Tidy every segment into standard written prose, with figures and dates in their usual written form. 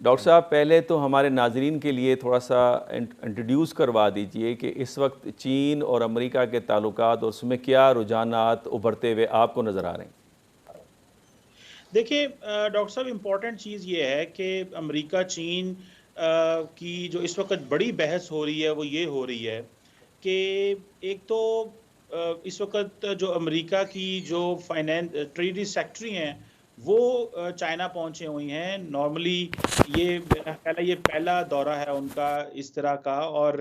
Doctor साहब, पहले तो हमारे नाजरीन के लिए थोड़ा सा इंट्रोड्यूस करवा दीजिए कि इस वक्त चीन और अमेरिका के ताल्लुकात और उसमें क्या रुझानात उभरते हुए आपको नज़र आ रहे हैं। देखिए डॉक्टर साहब, इम्पॉर्टेंट चीज़ ये है कि अमेरिका चीन की जो इस वक्त बड़ी बहस हो रही है वो ये हो रही है कि एक तो इस वक्त जो अमेरिका की जो फाइनेंस ट्रेजरी सेक्रेटरी हैं वो चाइना पहुंचे हुई हैं। नॉर्मली ये मेरा ख्याल है ये पहला दौरा है उनका इस तरह का। और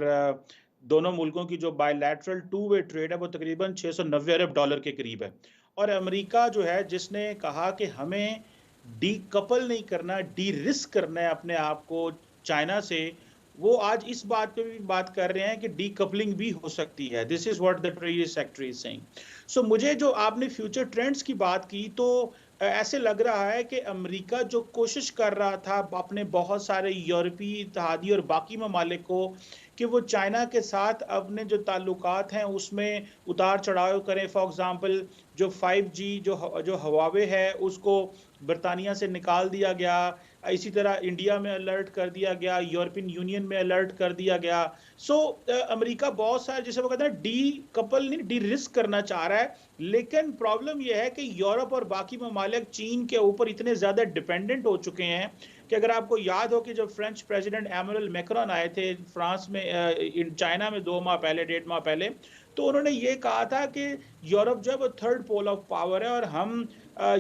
दोनों मुल्कों की जो बायलैटरल टू वे ट्रेड है वो तकरीबन 690 अरब डॉलर के करीब है। और अमेरिका जो है जिसने कहा कि हमें डीकपल नहीं करना, डी रिस्क करना है अपने आप को चाइना से, वो आज इस बात पे भी बात कर रहे हैं कि डीकपलिंग भी हो सकती है। This is what the treasury secretary is saying. So मुझे जो आपने फ्यूचर ट्रेंड्स की बात की तो ऐसे लग रहा है कि अमेरिका जो कोशिश कर रहा था अपने बहुत सारे यूरोपीय इत्तेहादी और बाकी ममालिक को कि वो चाइना के साथ अपने जो ताल्लुकात हैं उसमें उतार चढ़ाव करें। फॉर एग्जांपल जो 5G जो हवावे है उसको बरतानिया से निकाल दिया गया। इसी तरह इंडिया में अलर्ट कर दिया गया, यूरोपियन यूनियन में अलर्ट कर दिया गया। सो अमेरिका बहुत सारे जिसे वो कहते हैं डी कपल नहीं, डी रिस्क करना चाह रहा है। लेकिन प्रॉब्लम यह है कि यूरोप और बाकी ममालिक चीन के ऊपर इतने ज्यादा डिपेंडेंट हो चुके हैं कि अगर आपको याद हो कि जब फ्रेंच प्रेसिडेंट एमेनुअल मैक्रोन आए थे फ्रांस में चाइना में 2 माह पहले, 1.5 माह पहले, तो उन्होंने ये कहा था कि यूरोप जो है वो थर्ड पोल ऑफ पावर है और हम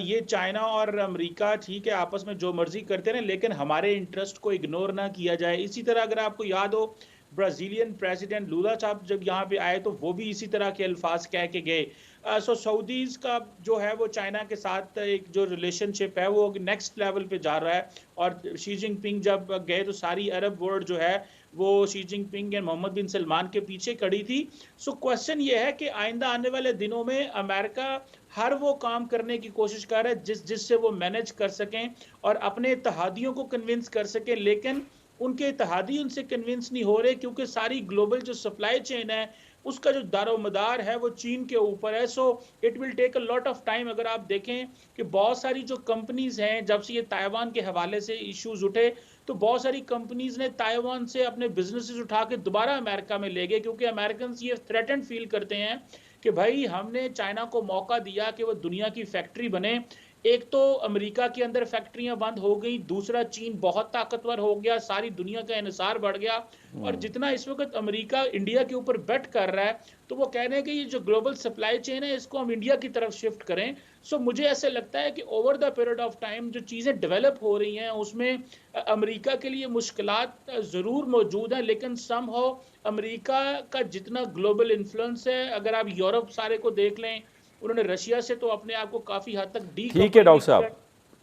ये चाइना और अमेरिका ठीक है आपस में जो मर्जी करते रहे लेकिन हमारे इंटरेस्ट को इग्नोर ना किया जाए। इसी तरह अगर आपको याद हो ब्राजीलियन प्रेसिडेंट लूला साहब जब यहाँ पे आए तो वो भी इसी तरह के अल्फाज कह के गए। सो सऊदीज का जो है वो चाइना के साथ एक जो रिलेशनशिप है वो नेक्स्ट लेवल पे जा रहा है। और शी जिनपिंग जब गए तो सारी अरब वर्ल्ड जो है वो शी जिनपिंग एंड मोहम्मद बिन सलमान के पीछे खड़ी थी। सो क्वेश्चन ये है कि आइंदा आने वाले दिनों में अमेरिका हर वो काम करने की कोशिश कर रहा है जिससे वो मैनेज कर सकें और अपने इत्तेहादियों को कन्विंस कर सकें। लेकिन उनके इत्तेहादी उनसे कन्विंस नहीं हो रहे क्योंकि सारी ग्लोबल जो सप्लाई चेन है उसका जो दारोमदार है वो चीन के ऊपर है। So it will take a lot of time. अगर आप देखें कि बहुत सारी जो कंपनीज हैं जब से ये ताइवान के हवाले से इश्यूज उठे तो बहुत सारी कंपनीज ने ताइवान से अपने बिजनेसेस उठा के दोबारा अमेरिका में ले गए क्योंकि अमेरिकन ये थ्रेटन फील करते हैं कि भाई हमने चाइना को मौका दिया कि वो दुनिया की फैक्ट्री बने। एक तो अमेरिका के अंदर फैक्ट्रियां बंद हो गई, दूसरा चीन बहुत ताकतवर हो गया, सारी दुनिया का इन्हिसार बढ़ गया। और जितना इस वक्त अमेरिका इंडिया के ऊपर बेट कर रहा है तो वो कह रहे हैं कि ये जो ग्लोबल सप्लाई चेन है इसको हम इंडिया की तरफ शिफ्ट करें। सो मुझे ऐसे लगता है कि over the period of time जो चीज़ें डेवलप हो रही हैं उसमें अमेरिका के लिए मुश्किलात ज़रूर मौजूद हैं लेकिन समहाउ अमेरिका का जितना ग्लोबल इन्फ्लुएंस है, अगर आप यूरोप सारे को देख लें, उन्होंने रशिया से तो अपने आप को काफ़ी हद तक ठीक है डीकपल भी डॉक्टर किया, साहब,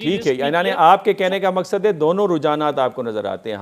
डी ठीक है, रिस्क भी यानी किया। आपके कहने का मकसद है दोनों रुझानात आपको नज़र आते हैं।